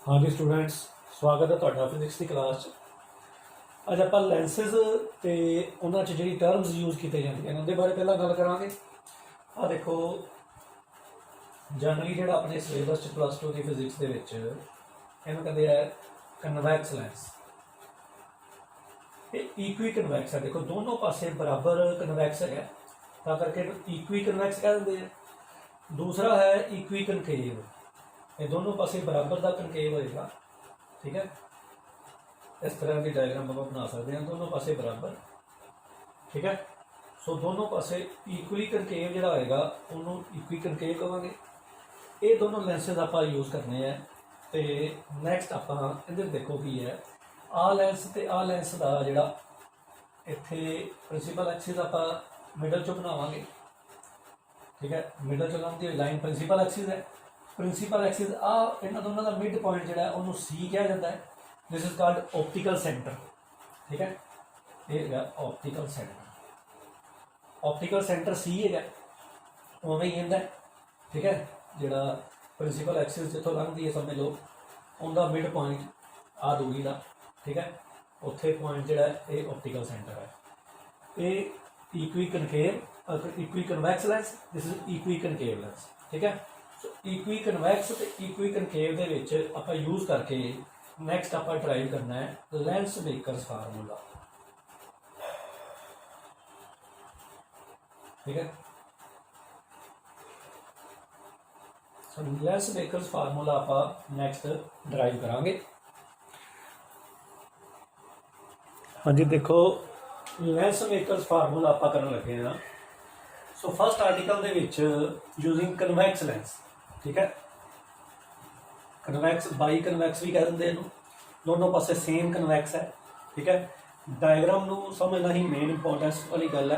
हाँ जी स्टूडेंट्स, स्वागत है तुहाडा फिजिक्स की क्लास। अज आप लैंसिज तो उन्होंने जी टर्म्स यूज़ की जाती हैं उनके बारे पहला गल करा। आ देखो, जनरली जो अपने सिलेबस +2 की फिजिक्स के इन्हों कहते हैं कन्वैक्स लैंस। ये इक्वी कन्वैक्स है। देखो दोनों पासे बराबर कन्वैक्स है, तो करके इक्वी कन्वैक्स कह देते हैं। दूसरा है इक्वी कनकेव, ये दोनों पासे बराबर का कनकेव होएगा। ठीक है, इस तरह की डायग्राम आप बना सकते हैं, दोनों पासे बराबर। ठीक है, सो दोनों पासे इक्वली कनकेव जो होएगा उन्होंने इक्वी कनकेव कहेंगे। ये दोनों लेंसिज आप यूज़ करने हैं। तो नैक्सट आप इधर देखो की है आ लेंस तो आ लेंस का जोड़ा इतने प्रिंसीपल एक्सिस आप मिडल चो बनावे। ठीक है, मिडल चो लाती हुई लाइन प्रिंसीपल एक्सिस है। प्रिंसीपल एक्सिस इन्होंने दोनों का मिड पॉइंट जो है उन्होंने सी कहा जाता है। This is called optical centre. ठीक है, ये ऑप्टिकल सेंटर। ऑप्टिकल सेंटर सी है, उवें ही कहता है। ठीक है, जोड़ा प्रिंसीपल एक्सिस जितों लंघती है समझ लो उनका मिड पॉइंट आ दूरी का। ठीक है, उत्थे पॉइंट जोड़ा ये ऑप्टिकल सेंटर है। ये equi concave equi convex lens, this is equi concave lens. ठीक है, सो इक्वी कन्वैक्स तो इक्वी कनकेव के आप यूज़ करके नैक्सट आप ड्राइव करना है लेंस मेकर्स फार्मूला। ठीक है, सो लेंस मेकर्स फार्मूला आप नैक्सट ड्राइव करांगे। हाँ जी, देखो लेंस मेकर्स फार्मूला आप करन लगे हैं। So first article using convex lens. ठीक है, कन्वैक्स बाई कन्वैक्स भी कह देंगे इनू, दोनों पासे सेम कन्वैक्स है। ठीक है, डायग्राम को समझना ही मेन इंपोर्टेंस वाली गल है,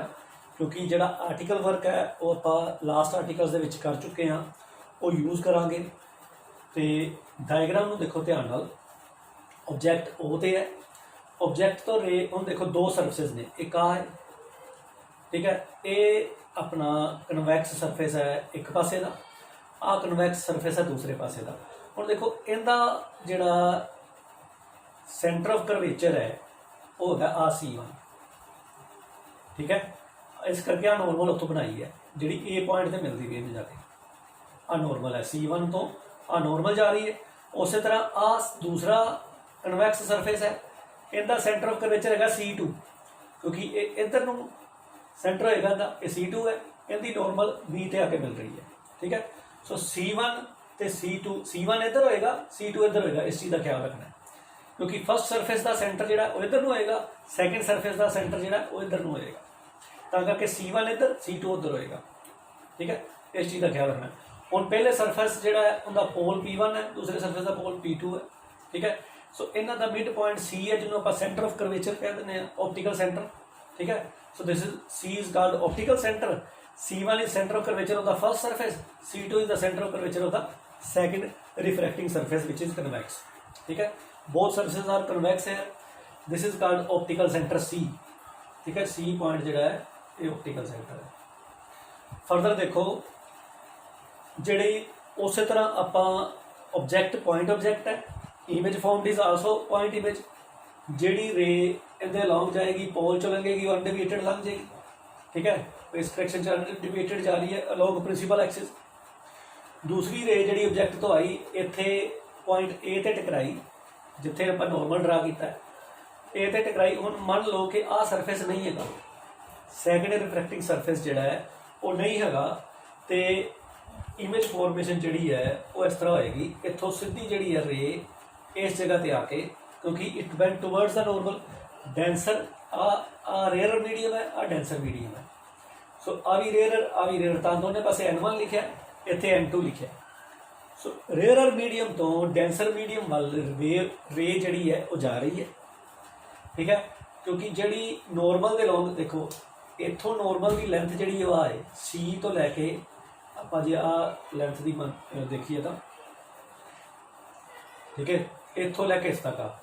क्योंकि जो आर्टिकल वर्क है वो आप लास्ट आर्टिकल्स कर चुके हैं, वो यूज़ करांगे। तो डायग्राम को देखो ध्यान नाल, ऑब्जैक्ट ओ ते है, ऑब्जैक्ट तो रे हम देखो दो सरफेस ने, एक आ है। ठीक है, ये अपना कन्वैक्स सरफेस है एक पासे का, आ कन्वैक्स सरफेस है दूसरे पासे का। और देखो इनका जोड़ा सेंटर ऑफ कर्वेचर है वो है आ C1। ठीक है, इस करके आ नॉर्मल उतों बनाई है जी ए पॉइंट से मिलती गई है जाके। आ नॉर्मल है C1 तो आ नॉर्मल जा रही है। उस तरह आ दूसरा कन्वैक्स सरफेस है, इनका सेंटर ऑफ कर्वेचर है C2, क्योंकि इधर को सेंटर होएगा ये C2 है, इनकी नॉर्मल B ते आके मिल रही है। ठीक है, सो C1 तो C2, C1 इधर होएगा C2 इधर होएगा, इस चीज़ का ख्याल रखना है, क्योंकि फर्स्ट सरफेस का सेंटर जोड़ा वो इधर होएगा, सैकेंड सरफेस का सेंटर जोड़ा वो इधर होएगा, तो करके C1 इधर C2 उधर होएगा। ठीक है, इस चीज़ का ख्याल रखना है। हम पहले सरफेस जोड़ा है उनका पोल P1 है, दूसरे सरफेस का पोल P2 है। ठीक है, सो इन्हों का मिड पॉइंट C है जिन्होंने आप सेंटर ऑफ कर्वेचर कह दें ऑप्टिकल सेंटर। ठीक है, सो this is C is called optical centre. C1 is center of curvature of the first surface, C2 is the center of curvature of the second refracting surface which is convex. ठीक है, both surfaces are convex here. This is called optical center C. ठीक है, C point जोड़ा है ये optical centre है। Further देखो जी उस तरह आप ऑब्जैक्ट पॉइंट ऑब्जैक्ट है, image formed is also point image. जी रे इनके लॉन्ग जाएगी पोल चो लंघेगी और अनडिविएटेड लंघ जाएगी। ठीक है, इस डायरेक्शन से अनडिविएटेड जा रही है अलोंग प्रिंसीपल एक्सिस। दूसरी रे जी ऑब्जैक्ट तो आई इत्थे पॉइंट ए ते टकराई, जिथे आप नॉर्मल ड्रा किया ए ते टकराई। हुण मान लो कि आ सरफेस नहीं है, सैकेंड रिफ्रैक्टिंग सरफेस जोड़ा है वो नहीं है, तो इमेज फॉर्मेशन जी है वो इस तरह होएगी। इतों सीधी जी है रे इस जगह पर आके, क्योंकि it went towards the normal denser आ रेयर मीडियम है, आ डेंसर मीडियम है। सो आ भी रेयर तो दोनों पासे N1 लिखा, इतने N2 लिखा। सो रेयर मीडियम तो डेंसर मीडियम वाल रे जी है वो जा रही है। ठीक है, क्योंकि जी नॉर्मल के लॉन्ग देखो इतों नॉर्मल की लेंथ जी है C तो लैके आप जो आ लेंथ की देखिए तो ठीक है, इतों लैके इस तक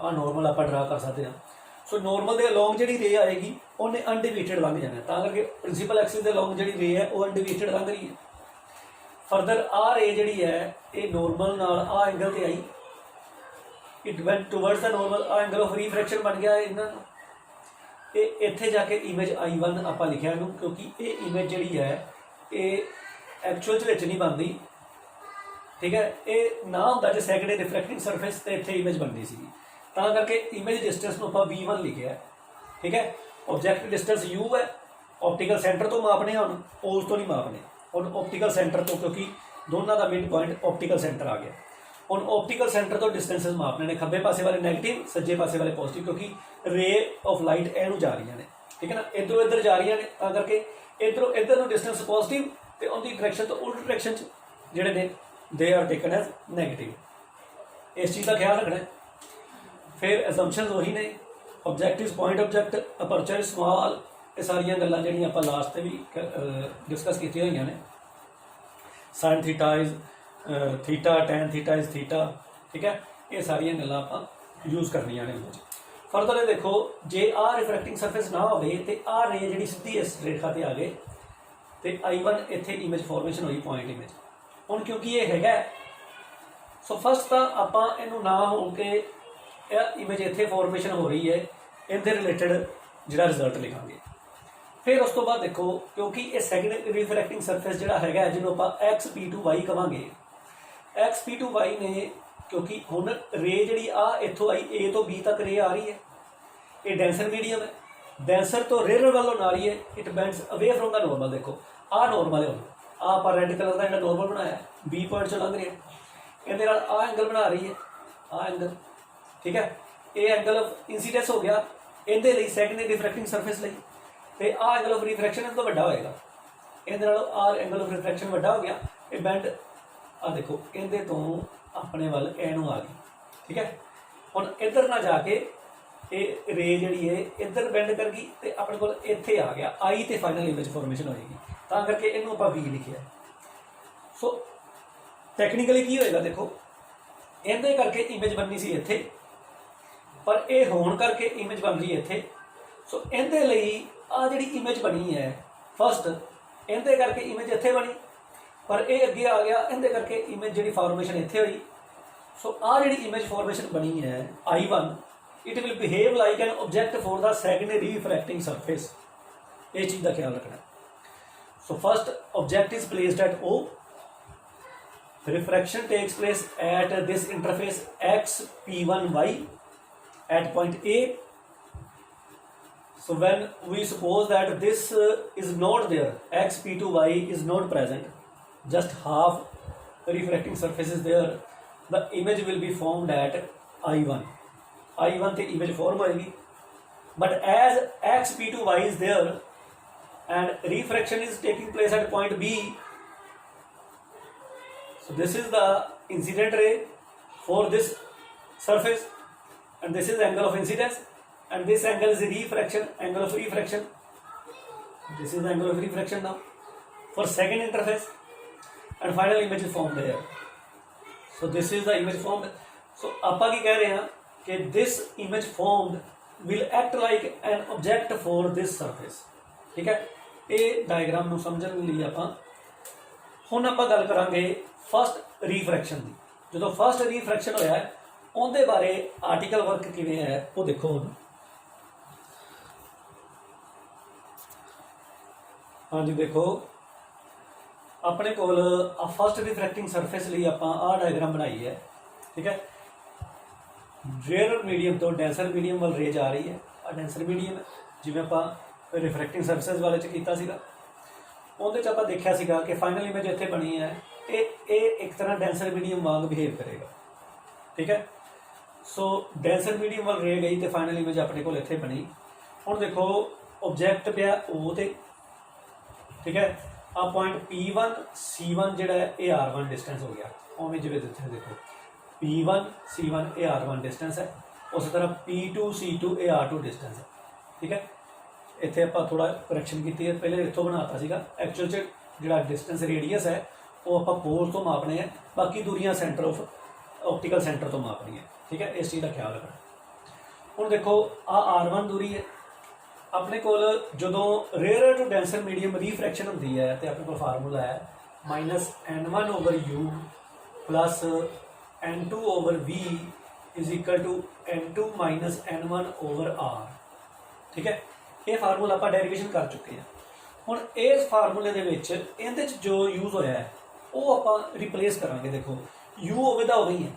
आ नॉर्मल आप ड्रा कर सकते हैं। सो नॉर्मल के अलोंग जी रे आएगी उन्हें अनडिविएटेड लंघ जाना, तो करके प्रिंसीपल एक्सिस के अलोंग जी रे है वो अनडिविएटेड लंघ रही है। फर्दर आ रे जी है ये नॉर्मल नाल आ एंगल ते आई, it went towards the normal, आ एंगल ऑफ रिफ्रैक्शन बन गया इन्हां नूं। ये इत्थे जाके इमेज I1 आपां लिखिआ इहनूं, क्योंकि ये इमेज जिहड़ी है ये एक्चुअल च विच नहीं बनदी, ठीक है। ये ना हुंदा जे सैकेंडरी रिफ्रैक्टिंग सरफेस ते इत्थे इमेज बननी सी, तां करके इमेज डिस्टेंस नूं आपां V1 लिखिआ, ठीक है। ऑब्जैक्ट डिस्टेंस U है, ऑप्टिकल सेंटर तो मापने हुण, पोज तो नहीं मापने हुण, ऑप्टिकल सेंटर तो, क्योंकि दोनों का मिड पॉइंट ऑप्टिकल सेंटर आ गया। हुण ऑप्टिकल सेंटर तो डिस्टेंसिस मापने ने, खब्बे पासे वाले नैगेटिव, सज्जे पासे वाले पॉजिटिव, क्योंकि रे ऑफ लाइट इहनूं जा रही ने, ठीक है ना, इधरों इधर जा रही ने, तां करके इधरों इधर नूं डिस्टेंस पॉजिटिव ते उहदी डायरैक्शन तो उल्ट डायरैक्शन च जिहड़े ने they are taken as negative. इस चीज़ का ख्याल रखना है। फिर एजम्पशनस वही ने, objective point object, aperture small, ये सारिया गल्लां जिहड़ियां आपां लास्ट ते भी डिस्कस कीतियां होईयां ने। Sine theta is theta, tan theta is theta, ठीक है। ये सारिया गल्लां आपां यूज़ करनियां ने। फर्दर ये देखो, जे आ रिफ्रैक्टिंग सरफेस ना होवे ते आ रे जिहड़ी सीधी इस रेखा ते आ गए ते I1 इत्थे इमेज फॉर्मेशन हुई, पॉइंट इमेज। हुण क्योंकि ये हैगा, सो फस्ट तो आपां इहनूं ना हो के इमेज इत्थे फॉर्मेशन हो रही है, इनके रिलेटेड जिहड़ा रिजल्ट लिखांगे। फिर उस तो बाद देखो, क्योंकि ये सैकेंड रिफ्रैक्टिंग सरफेस जिहड़ा हैगा जिन्हों आपां XP2Y कहांगे, XP2Y ने, क्योंकि हुण रे जिहड़ी आ इत्थों आई A तो B तक रे आ रही है, ये डेंसर मीडियम है, डेंसर तो रेयर वालों आ रही है, it bends away from the normal. देखो आ नॉर्मल है, आप रेड कलर का जो नॉर्मल बनाया B पॉइंट चो लंघ रहा है, इहदे नाल आ एंगल बना रही है, आ एंगल, ठीक है। ये एंगल ऑफ इंसीडेंस हो गया इहदे लई, सैकेंडरी रिफ्रैक्टिंग सरफेस लई, ते आ एंगल ऑफ रिफ्रैक्शन इस तो वड्डा होएगा, इहदे नालों आ एंगल ऑफ रिफ्रैक्शन वड्डा हो गया। ये बेंड आ देखो इहदे तो अपने वाल एनू आ गई, ठीक है। हुण इधर ना जाके ये रे जिहड़ी है इधर बेंड कर गई ते अपने कोल इत्थे आ गया, आई ते फाइनल इमेज फॉर्मेशन होएगी, तां करके इहनूं आपां V लिखिआ। सो टैक्नीकली की होएगा, देखो इहदे करके इमेज बननी सी इत्थे, पर यह होण करके इमेज बन रही है इत्थे। सो इहदे लई आ जिहड़ी इमेज बनी है फस्ट, इहदे करके इमेज इत्थे बनी, पर यह अगे आ गया, इहदे करके इमेज जिहड़ी फॉर्मेशन इत्थे हुई। सो आ जिहड़ी इमेज फॉर्मेशन बनी है I1, it will behave like an object for the secondary refracting surface. इस चीज़ का ख्याल रखना। So first object is placed at O, refraction takes place at this interface XP1Y at point A. So when we suppose that this is not there, XP2Y is not present, just half refracting surface is there, the image will be formed at I1. I1 the image form होगी, but as XP2Y is there and refraction is taking place at point B, so this is the incident ray for this surface, and this is angle of incidence, and this angle is refraction, angle of refraction. This is the angle of refraction now for second interface, and final image is formed there. So this is the image formed. So आपां की कह रहे हैं कि this image formed will act like an object for this surface, ठीक है। ये diagram ਨੂੰ ਸਮਝਣ ਲਈ ਆਪਾਂ ਹੁਣ ਆਪਾਂ ਗੱਲ ਕਰਾਂਗੇ फस्ट रिफ्रैक्शन की। जो फस्ट रिफ्रैक्शन होया है उनके बारे आर्टिकल वर्क किवें है वो देखो। हाँ जी, देखो अपने कोल फस्ट रिफ्रैक्टिंग सरफेस लिए आप डायग्राम बनाई है, ठीक है। रेयर मीडियम तो डेंसर मीडियम वाल रे जा रही है, डेंसर मीडियम है जिवें आप रिफ्रैक्टिंग सरफेस वाले च कीता सीगा, उहदे च आपां देखिया सीगा कि फाइनल इमेज इत्थे बनी है, ये एक तरह डेंसर मीडियम वांग बिहेव करेगा, ठीक है। सो डेंसर मीडियम वाल रे गई तो फाइनल इमेज अपने को इत्थे बनी। हुण देखो ऑब्जैक्ट पिया O ते, ठीक है। आ पॉइंट P1 C1 जिहड़ा है ये R1 डिस्टेंस हो गया, उवें जिवें इत्थे देखो P1 C1 ये R1 डिस्टेंस है, उस तरह P2 C2 ये R2 डिस्टेंस है, ठीक है। इत्थे आपां थोड़ा करैक्शन की है, पहले इत्थों बनाता सीगा, एक्चुअल च जिहड़ा डिस्टेंस रेडियस है वो आप पोल तो मापने हैं, बाकी दूरियां सेंटर ऑफ ऑप्टिकल सेंटर तो मापनी है, ठीक है। इस चीज़ का ख्याल रखना। हुण देखो आ R1 दूरी है अपने कोल, जदों rare to denser medium refraction होंदी है तो अपने कोल फार्मूला है minus n1 over u plus n2 over v is equal to n2 minus n1 over r। ठीक है, ये फार्मूला आप डेरिवेशन कर चुके हैं। हुण इस फार्मूले दे विच इहदे च जो यूज होया है वो आप रिप्लेस करांगे। देखो u होवे दा होवे ही है,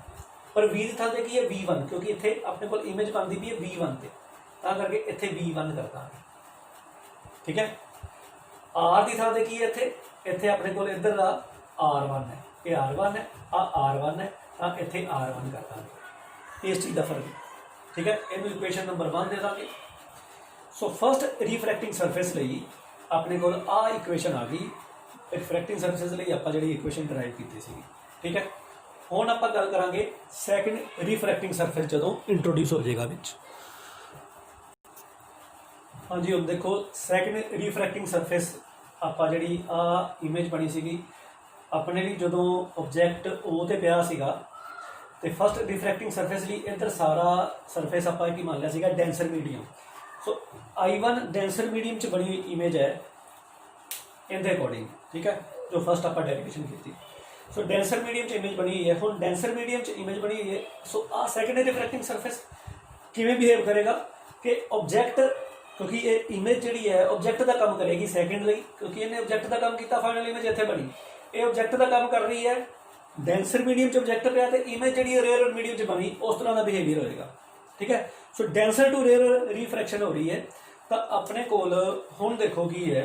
पर v की थां ते की है v1, क्योंकि इत्थे अपने कोल इमेज बनती भी है v1 ते, तां करके इत्थे v1 कर दांगे। ठीक है, r की थां ते की है इत्थे अपने कोल इधर दा r1 है, ये r1 है, r1 है, तां इत्थे r1 कर दांगे। इस चीज़ का फर्क है। ठीक है, इनू इक्वेशन नंबर 1 दे दांगे। सो फर्स्ट रिफ्रैक्टिंग सरफेस लई अपने कोल आ इक्वेशन आ गई। रिफ्रैक्टिंग सरफेस लई आपां जिहड़ी इक्वेशन डराइव कीती सी। ठीक है, हुण आपां गल करांगे सैकेंड रिफ्रैक्टिंग सरफेस जदों इंट्रोड्यूस हो जाएगा विच। हाँ जी, हम देखो सैकेंड रिफ्रैक्टिंग सरफेस आपां जिहड़ी आ इमेज बनी सीगी अपने लिए जदों ऑब्जैक्ट ओ ते पिया सीगा ते फर्स्ट रिफ्रैक्टिंग सरफेस लिए इधर सारा सरफेस आपां की मान लिया सीगा डेंसर मीडियम। सो I1 डेंसर मीडियम च बनी हुई इमेज है इनके अकॉर्डिंग। ठीक है, जो फर्स्ट आप डेरिवेशन की। सो डेंसर मीडियम च इमेज बनी हुई है। हुण डेंसर मीडियम च इमेज बनी हुई है। सो आ सैकेंड रिफ्रैक्टिंग सरफेस किवें बिहेव करेगा कि ऑब्जैक्ट, क्योंकि ये इमेज जी है ऑब्जैक्ट का काम करेगी सेकेंडली, क्योंकि इन्हें ऑब्जैक्ट का काम किया, फाइनल इमेज इतने बनी, ये ऑब्जैक्ट का काम कर रही है। डेंसर मीडियम च ऑब्जैक्ट पिया तो इमेज जी रेयर मीडियम च बनी, उस तरह का बिहेवियर होएगा। ठीक है, so denser to rare refraction हो रही है। तो अपने कोल हुण देखो की है,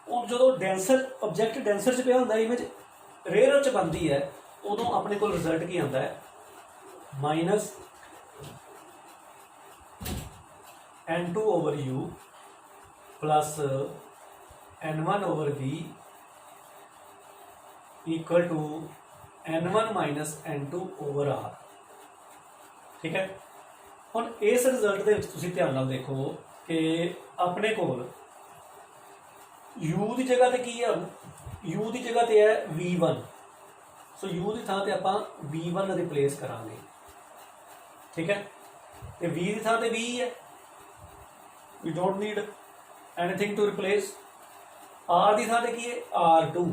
और जो डेंसर ऑब्जैक्ट डेंसर च पिया होंदा इमेज रेयर च बनती है, उदों अपने कोल रिजल्ट की आता है minus n2 over u plus n1 over v equal to n1 minus n2 over r। ठीक है, हुण इस रिजल्ट के तुसीं ध्यान नाल देखो कि अपने कोल u की जगह ते की है, u की जगह ते है v1। सो u की थां ते आपां v1 रिप्लेस करांगे। ठीक है, तो v की थां ते v है, we don't need anything to replace. r की थां ते की है r2।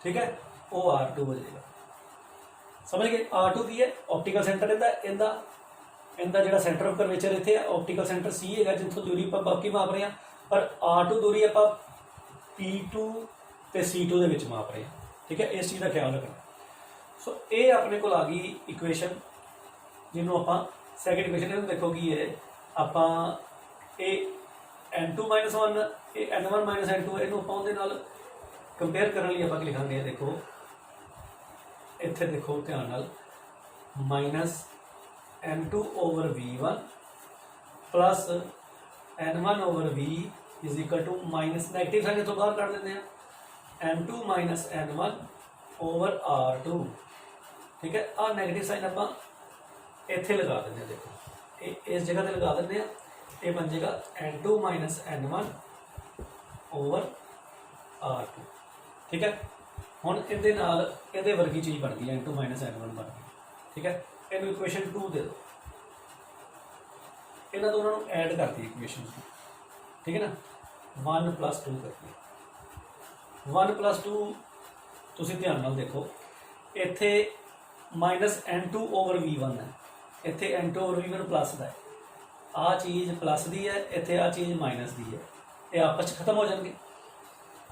ठीक है, वो r2 हो जाएगा। समझ गए, r2 की है ऑप्टिकल सेंटर इनका जो सेंटर ऑफ कर्वेचर इतने ऑप्टिकल सेंटर C है जितों दूरी आप बाकी माप रहे हैं, पर R2 दूरी आप P2 ते C2 के विच माप रहे हैं। ठीक है, इस चीज़ का ख्याल रखना। सो ये अपने को आ गई इक्वेशन जिन्होंने आप सैकेंड इक्वेशन देखो कि है आप n2 minus 1 n1 minus n2 इनू आप कंपेयर करने लिए आप लिखा देखो इतने देखो ध्यान नाल minus n2 over v1 plus n1 over v is equal to minus negative sign तो बाहर कर देते हैं n2 minus n1 over r2। ठीक है, आ नैगेटिव साइन आप इत्थे लगा देते हैं। देखो इस जगह पर लगा देते हैं, ये बन जाएगा n2 minus n1 over r2। ठीक है, हुण इहदे नाल इहदे वर्गी चीज़ बन गई n2 माइनस n1 बन गई। ठीक है, इन इक्वेशन 2 दे दो, इन्होंने दोनों ऐड कर दी इक्वेशन। ठीक है ना, 1 प्लस 2 कर दिया। 1 प्लस 2 तुसीं ध्यान नाल देखो इत्थे माइनस n2 ओवर v1 है, इत्थे n2 ओवर v1 प्लस का है, आ चीज़ प्लस दी है, इत्थे आ चीज़ माइनस दी है, ये आपस खत्म हो जाएंगे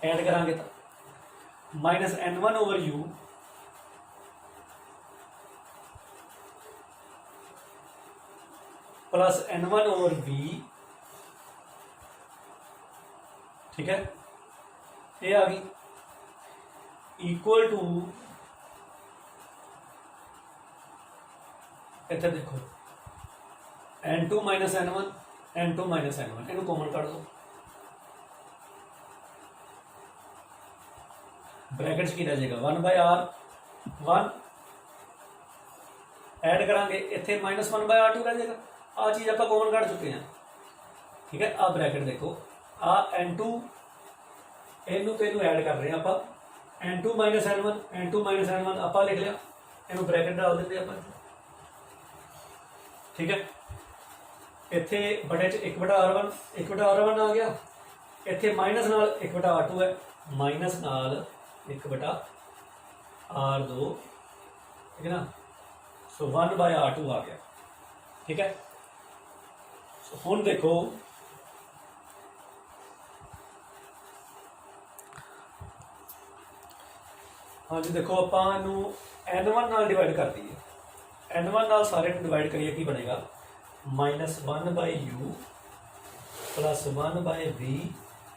ऐड करांगे तो minus n1 over u plus n1 over v। ठीक है, ये आ गई इक्वल टू इतना देखो n2 minus n1 n2 minus n1 इनू कॉमन कर दो, ब्रैकेट्स की रह जाएगा 1 बाय r 1 ऐड करांगे इतने माइनस 1 बाय r2 रह जाएगा। आ चीज़ आप कॉमन काट चुके हैं। ठीक है, आ ब्रैकेट देखो आ n2 इनू तो इनू ऐड कर रहे हैं आप n2 माइनस n1 आप लिख लिया, इनू ब्रैकेट डाल देते आप। ठीक है, इत्थे बड़े च 1/r1 आ गया, इत्थे माइनस नाल 1/r2 है, माइनस नाल 1/R2, ठीक है ना। सो 1/R2 आ गया, ठीक है। सो हुण देखो हाँ जी, देखो ਆਪਾਂ ਇਹਨੂੰ n1 ਨਾਲ ਡਿਵਾਈਡ ਕਰ ਦਈਏ, n1 ਨਾਲ ਸਾਰੇ ਨੂੰ ਡਿਵਾਈਡ ਕਰੀਏ ਕੀ ਬਣੇਗਾ -1/u प्लस 1/v।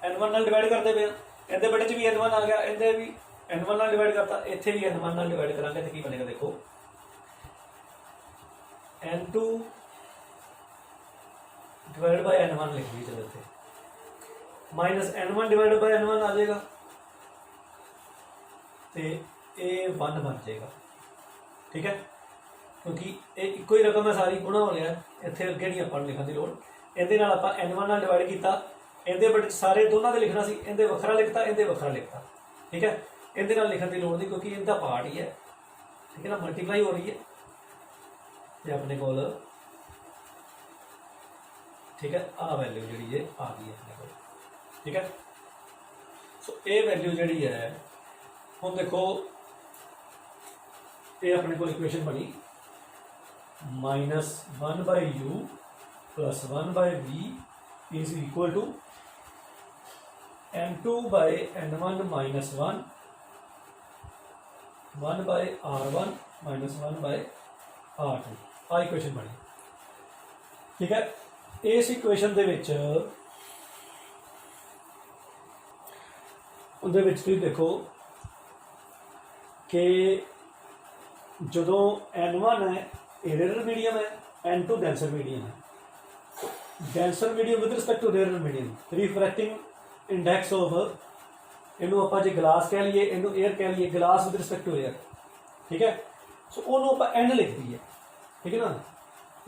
n1 ਨਾਲ ਡਿਵਾਈਡ ਕਰਦੇ ਪਏ ਇਹਦੇ ਬੜੇ ਚ ਵੀ n1 ਆ ਗਿਆ, ਇਹਦੇ ਵੀ n1 ਨਾਲ ਡਿਵਾਈਡ ਕਰਤਾ, ਇੱਥੇ ਵੀ n1 ਨਾਲ ਡਿਵਾਈਡ ਕਰਾਂਗੇ ਤੇ ਕੀ ਬਣੇਗਾ ਦੇਖੋ n2 डिवाइड बाय n1 लिख दी, चलो थे -n1 डिवाइड बाय n1 आ जाएगा तो ये 1 बन जाएगा, ठीक है, क्योंकि ये इको ही रकम है सारी, गुणा हो गया, इतने अगे नहीं अपन लिखने की लोड़। ये आप n1 नाल डिवाइड किया, ये बड़े सारे दोनों के लिखना सी, इहदे वखरा लिखता, इहदे वखरा लिखता, ठीक है, इहदे नाल लिखने की लोड़ नहीं क्योंकि इनका पार्ट ही है, ठीक है ना, मल्टीप्लाई हो रही है ये अपने को, ठीक है। आ वैल्यू जी है आ गई है अपने को, ठीक है। सो ये वैल्यू जी है हम देखो ये अपने को इक्वेशन बनी -1/u plus 1/v is equal to n2/n1 -1 1/r1 -1/r2 आ इक्वेशन बनी, ठीक है। इस इक्वेशन दे विच उहदे विच तुसीं देखो कि जदों n1 है रेयर मीडियम है, n2 डेंसर मीडियम है। Denser medium with respect to rare medium, refracting index of इनू आपां जे गिलास कह लीए, इनू एयर कह लीए, गिलास विद रिस्पेक्ट टू एयर, ठीक है। सो उन्होंने आपां n लिख दीए, ठीक है ना,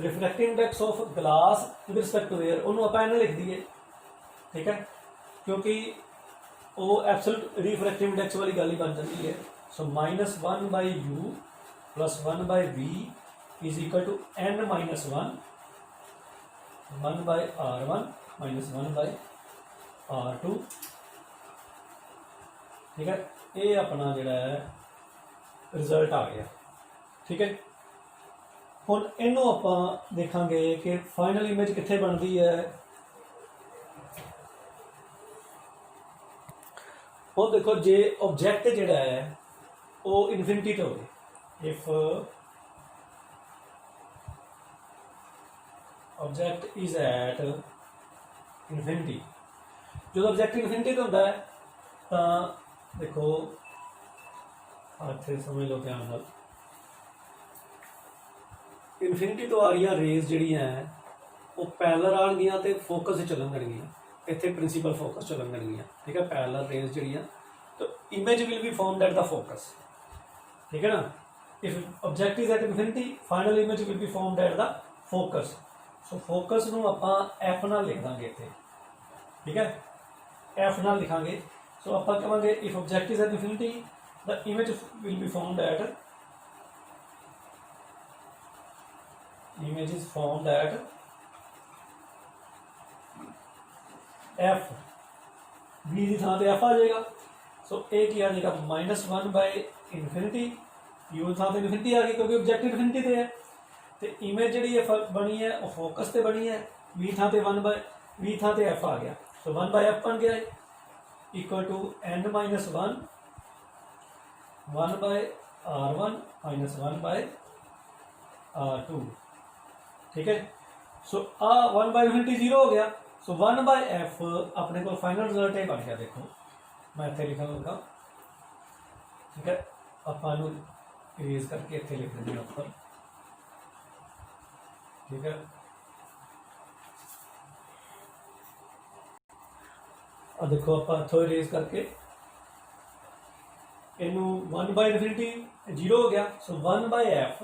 refracting index of glass with respect to air उन्होंने आप n लिख दिए, ठीक है, क्योंकि वो एब्सोल्यूट रिफ्रैक्टिव इंडैक्स वाली गल ही बन जाती है। So -1/u plus 1/v is equal to n - 1 1/r1 -1/r2, ठीक है। ये अपना जोड़ा है रिजल्ट आ गया, ठीक है। हुण इनू आपां देखांगे कि फाइनल इमेज कित्थे बनती है। हुण देखो जे ऑब्जेक्ट जिहड़ा है वो इनफिनिटी तो होवे, if object is at infinity, जो ऑब्जेक्ट इनफिनिटी तो होंदा है तां देखो इत्थे समझ लो ध्यान नाल, इनफिनिटी तो आ रही रेज जी हैं वो पैरलर आएगियाँ तो फोकस चलनगियाँ, इतने प्रिंसीपल फोकस चलनगियाँ, ठीक है। पैरलर रेज जी तो image will be formed at the focus, ठीक है ना। If object is at infinity final image will be formed at the focus. So focus नूं आपां एफ नाल लिख देंगे इत्थे, ठीक है, एफ नाल लिखांगे। सो आपां कहांगे if object is at infinity the image will be formed at image is formed at f, v की थां ते f आ जाएगा। सो ए की आ जाएगा -1/∞, u की थां ते इनफिनिटी आ गई क्योंकि ऑब्जेक्ट इनफिनिटी ते है, तो इमेज जी बनी है वो फोकस ते बनी है, v थां ते 1/v थां ते f आ गया। सो 1/f बन गया equal to n - 1 1/r1 -1/r2, ठीक है। सो आ 1/∞ 0 हो गया। सो 1/f अपने को फाइनल रिजल्ट ये बन गया, देखो मैं इतने लिखा लगा, ठीक है, आप इरेज करके इतने लिख देंगे ऊपर, ठीक है। और देखो आप इतों इरेज करके इनू 1/∞ 0 हो गया। So 1/f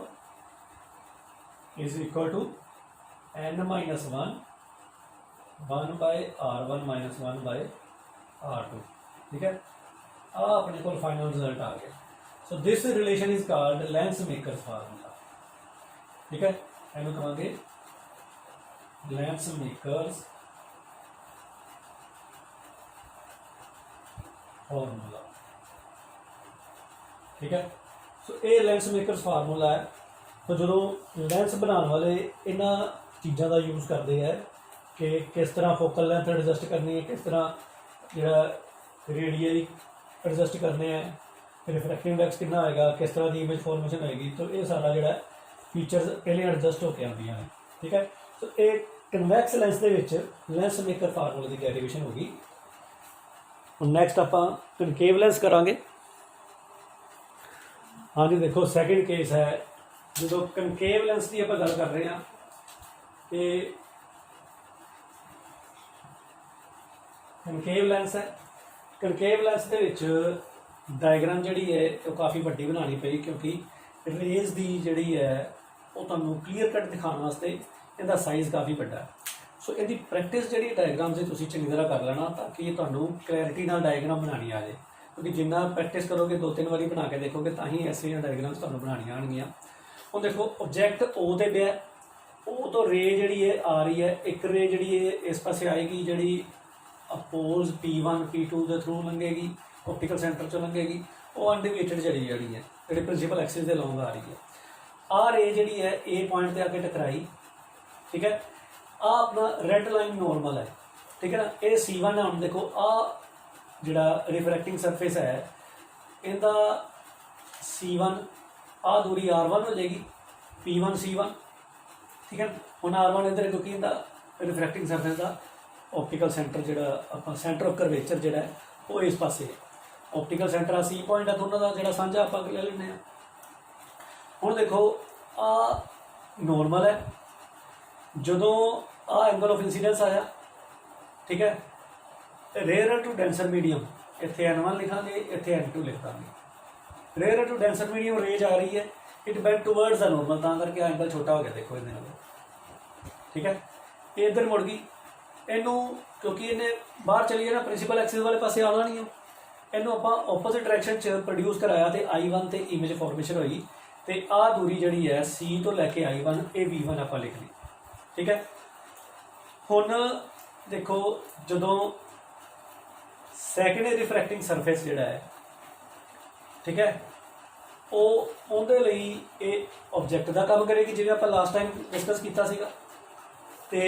is equal to n - 1 1/r1 -1/r2, ठीक है। अपने को फाइनल रिजल्ट आ गया। So this relation is called lens makers formula, ठीक है, इन्हों कहेंगे लेंस मेकर्स फार्मूला, ठीक है। सो ये लेंस मेकर्स फार्मूला है। तो जो लेंस बनाने वाले इन्हों चीज़ों का यूज़ करते हैं कि किस तरह फोकल लेंथ एडजस्ट करनी है, किस तरह जोड़ा रेडियली एडजस्ट करने हैं, रिफ्रैक्टिव इंडेक्स कितना आएगा, किस तरह की इमेज फॉर्मेशन आएगी। तो ये सारा जोड़ा फीचर्स पहले एडजस्ट होकर आदि हैं। ठीक है। तो ये कन्वैक्स लेंस के लेंस मेकर फार्मूले की डेरिवेशन होगी। नैक्सट आप कनकेव लेंस करांगे। हाँ जी, देखो सैकेंड केस है जो कनकेव लेंस की आप गल कर रहे हैं। ये कनकेव लेंस है। कनकेव लेंस के डायग्राम जी है तो काफ़ी वड्डी बनानी पई, क्योंकि रेज की जी है वो तुहानूं क्लीयर कट दिखाने वास्ते इहदा साइज़ काफ़ी वड्डा है। सो इहदी प्रैक्टिस जी डायग्राम से तुसीं चंगी तरह कर लेना, ताकि तुहानूं क्लैरिटी नाल डायग्राम बनानी आ जाए। क्योंकि जिन्ना प्रैक्टिस करोगे 2-3 बारी बना के देखोगे तो ही ऐसे डायग्राम तुहानूं बनानियां आउणगियां। हुण देखो ऑब्जैक्ट ओ ते पिया, ओ तो रे जी है आ रही है, एक रे जी है इस पासे आएगी जी अपोज P1 P2 के थ्रू लंघेगी, ऑप्टिकल सेंटर चो लंघेगी, वो अनडिविएटेड चली जानी है जी प्रिंसीपल एक्सिस के लॉन्ग आ रही है। आ रे जी है ए पॉइंट पर आके टकराई। ठीक है। आ अपना रेड लाइन नॉर्मल है। ठीक है ना। ये C1 है। हम देखो आ जोड़ा रिफ्रैक्टिंग सरफेस है इनका C1 आ दूरी R1 हो जाएगी, P1 C1। ठीक है। हम R1 इधर क्योंकि इनका रिफ्रैक्टिंग सरफेस का ऑप्टिकल सेंटर जो आप सेंटर ऑफ करवेचर जोड़ा है वो इस पासे है। ऑप्टिकल सेंटर आ C पॉइंट है, दोनों का जो साझा आप ले लें। हम देखो आ नॉर्मल है, जो आ एंगल ऑफ इंसीडेंस आया। ठीक है। रेयर टू डेंसर मीडियम इतने N1 लिखांगे, इतने N2 लिख देंगे। Rare to denser medium rays आ रही है, it bend towards the normal, ता करके एंगल छोटा हो गया। देखो इन्हें। ठीक है। ये इधर मुड़ गई, इनू क्योंकि इन्हें बाहर चली है ना, प्रिंसीपल एक्सिस वाले पासे आना नहीं है, इनू आप ओपोजिट डायरैक्शन च प्रोड्यूस कराया तो I1 ते इमेज फॉर्मेशन हुई। तो आ दूरी जी है C तो लैके I1 ये V1 आप लिख ली। ठीक है। हुण देखो जो सैकेंडरी रिफ्रैक्टिंग सरफेस जोड़ा है, ठीक है, वो उहदे लई ये ऑब्जैक्ट का काम करेगी, जिवें आपां लास्ट टाइम डिस्कस किया सीगा। ते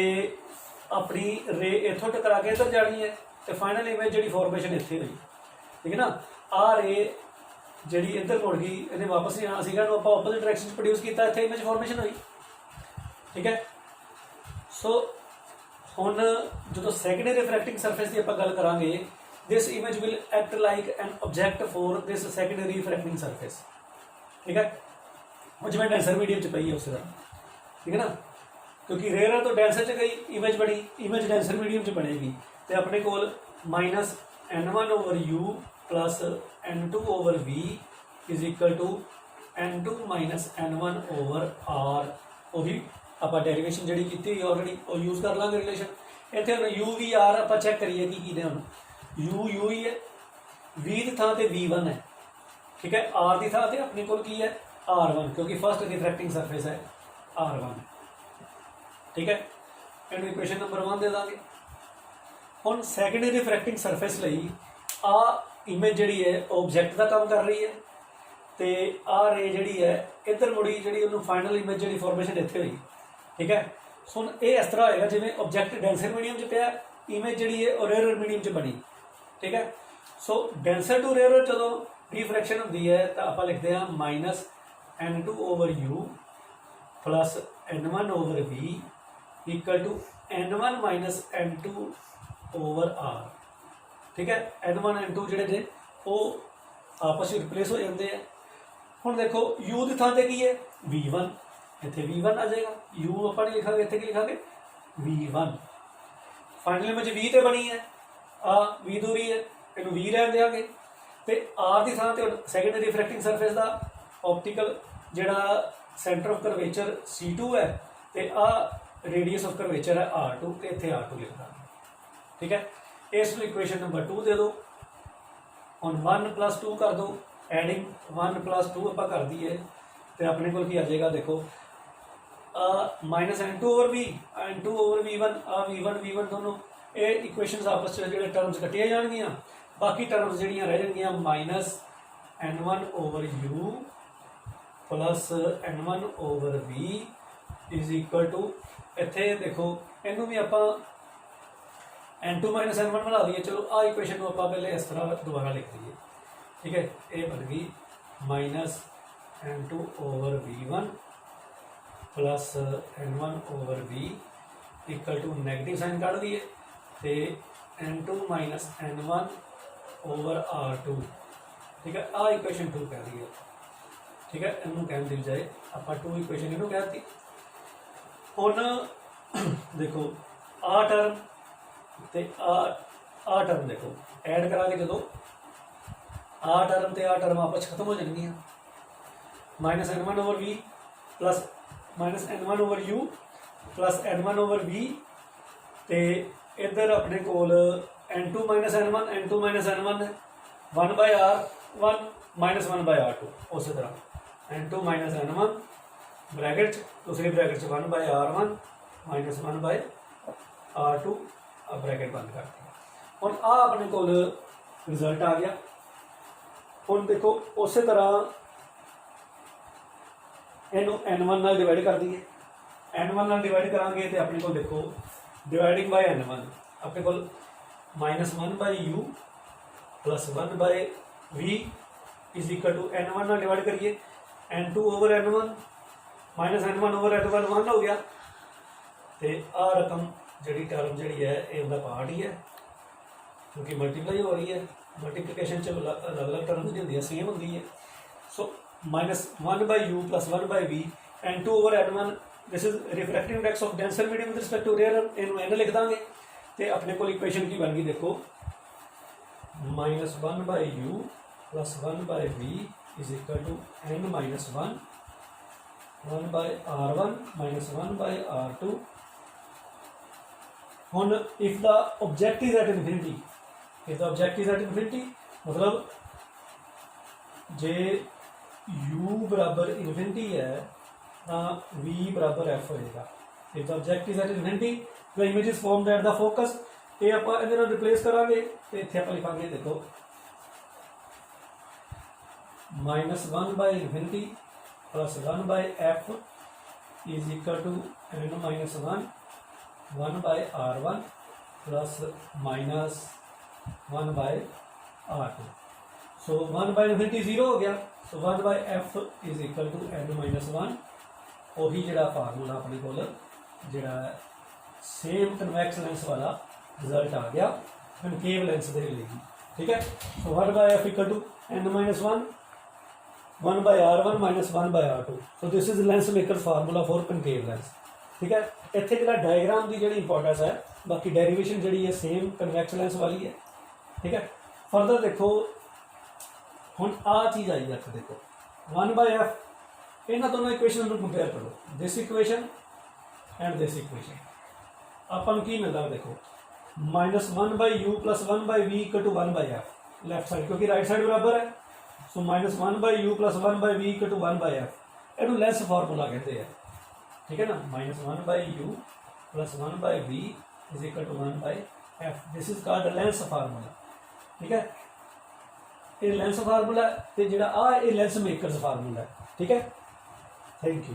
अपनी रे इत्थों टकरा के इधर जानी है, तो फाइनल इमेज जी फॉर्मेशन इत्थे हुई। ठीक है ना। आ रे जी इधर मुड़ गई, इन्हें वापस नहीं आना सीगा, आप ओपोजिट डायरैक्शन प्रोड्यूस किया, इत्थे इमेज फॉर्मेशन हुई। ठीक है। सो हुण जो सैकेंडरी रिफ्रैक्टिंग सरफेस की आपां गल करांगे, this image will act like an object for this secondary refracting surface. ठीक है। वो जिवें डेंसर मीडियम च पई है उस तरह। ठीक है ना। क्योंकि रेयर तो डेंसर च गई इमेज बनी, इमेज डेंसर मीडियम च बनेगी, तो अपने कोल minus N1/U plus N2/V is equal to N2 minus N1/R। वही आप डेरिवेशन जी की ऑलरेडी और यूज़ कर लाँगे रिलेशन। इतने हम UV/R आप चैक करिए कि हम U ही है, V की थां ते V1 है। ठीक है। R की थां ते अपने कोल की है R1, क्योंकि फर्स्ट रिफ्रैक्टिंग सरफेस है R1। ठीक है। इन्हें इक्वेशन नंबर 1 दे देंगे। हुण सैकेंडरी रिफ्रैक्टिंग सरफेस लई आ इमेज जी है ऑब्जैक्ट का काम कर रही है, तो आ रे जी है इधर मुड़ी जी उन्होंने फाइनल इमेज जी फॉर्मेशन इत्थे हुई। ठीक है। सो हुण ये इस तरह होएगा जिवें ऑब्जैक्ट डेंसर मीडियम च पिया, इमेज जी है और रेयर मीडियम च बनी। ठीक है। सो डेंसर टू रेयर जो रिफ्रैक्शन होंदी है तो आप लिखते हैं minus N2/U plus N1/V equal to N1 minus N2/R। ठीक है। N1 N2 जोड़े थे वो आपस में रिप्लेस हो जाते हैं। हुण देखो U की थां ते की है V1, इत्थे V1 आ जाएगा। U आप नहीं लिखा, इत्थे की लिखा V1। फाइनल इमेज V ते बनी है, आ V दूरी है, इनू V रहन देंगे। तो R की थां ते सैकेंडरी रिफ्रैक्टिंग सरफेस का ऑप्टिकल जोड़ा सेंटर ऑफ करवेचर C2 है, तो आ रेडियस ऑफ करवेचर है R2, तो इत्थे R2 लिख देंगे। ठीक है। इस इक्वेशन नंबर 2 दे दो। हम 1 + 2 कर दो, एडिंग 1 + 2 आप कर दी है, तो अपने को आ जाएगा। देखो माइनस N2/V N2/V1 V1 दोनों ये इक्वेशनस आपस जो टर्म्स कटिया जाएगियाँ, बाकी टर्म्स जड़ियाँ रह जाएगियाँ minus N1/U plus N1/V is equal to इत्थे देखो इनू भी आप N2 - N1 बना दिए। चलो आ इक्वेशन को आप पहले इस तरह दोबारा लिख दीजिए, ठीक है। ये बन गई -N2/V1 plus N1/V equal to negative sign काट दिए तो N2 - N1/R2, ठीक है। आ इक्वेशन 2 कह दी है, ठीक है। इनू कहने की बजाय आप 2 इक्वेशन इनू कह दी। हुण देखो आ टर्म ते आ टर्म देखो ऐड करा के जो आ टर्म ते आ टर्म आपस खत्म हो जाएगी। -N1/V plus -N1/U plus N1/V तो इधर अपने कोल N2 - N1 N2 - N1 है 1/R1 -1/R2। उस तरह N2 - N1 ब्रैकेट दूसरी ब्रैकेट 1/R1 -1/R2 ब्रैकेट बंद कर दी। हुण आ अपने कोल रिजल्ट आ गया। हुण देखो उस तरह इनू N1 नाल डिवाइड कर दीए। N1 नाल डिवाइड करांगे तो अपने को देखो डिवाइडिंग बाय N1 अपने को -1/U plus 1/V is equal to N1 नाल डिवाइड करिए N2/N1 -N1/N1 1 हो गया। तो आ रकम जी टर्म जी है ये पार्ट ही है क्योंकि मल्टीप्लाई हो रही है। मल्टीप्लीकेशन अलग अलग टर्म जो होंगी सेम होंगी है। So -1/U plus 1/V N2/N1 this is refractive index of denser medium with respect to rare इनू N लिख देंगे तो अपने को इक्वेशन की बन गई देखो -1/U plus 1/V is equal to N - 1 1/R1 -1/R2। हुण if the object is at infinity, if the object is at infinity मतलब जे U बराबर इनफिनिटी है तो V बराबर F होएगा। If the object is at infinity the image is formed at the focus. ये आप रिप्लेस करांगे तो इत्थे आप लिखांगे देखो -1/∞ plus 1/F is equal to N - 1 1/R1 plus -1/R2। So 1/∞ 0 हो गया। So 1/F is equal to N - 1 ਉਹੀ ਜਿਹੜਾ फार्मूला अपने को ਜਿਹੜਾ सेम कन्वैक्स लेंस वाला रिजल्ट आ गया कनकेव लेंस के लिए, ठीक है। So 1/F equal to N - 1 1/R1 -1/R2। So this is lens maker formula for concave lens, ठीक है। इत्थे जो डायग्राम की जी इंपॉर्टेंस है, बाकी डेरीवेशन जी है सेम कन्वैक्स लेंस वाली है, ठीक है। फर्दर देखो हुण आ चीज़ आई है, देखो 1/F इन्होंने दोनों इक्वेशन को कंपेयर करो, this equation and this equation अपन की मिलता है देखो -1/U plus 1/V equal to 1/F left side क्योंकि राइट साइड बराबर है। So -1/U plus 1/V equal to 1/F इनू लेंस फार्मूला कहते हैं, ठीक है ना। -1/U plus 1/V is equal to 1/F this is called lens formula, ठीक है। ये लेंस फार्मूला तो जो आ लेंस मेकर्स फार्मूला है, ठीक है। Thank you.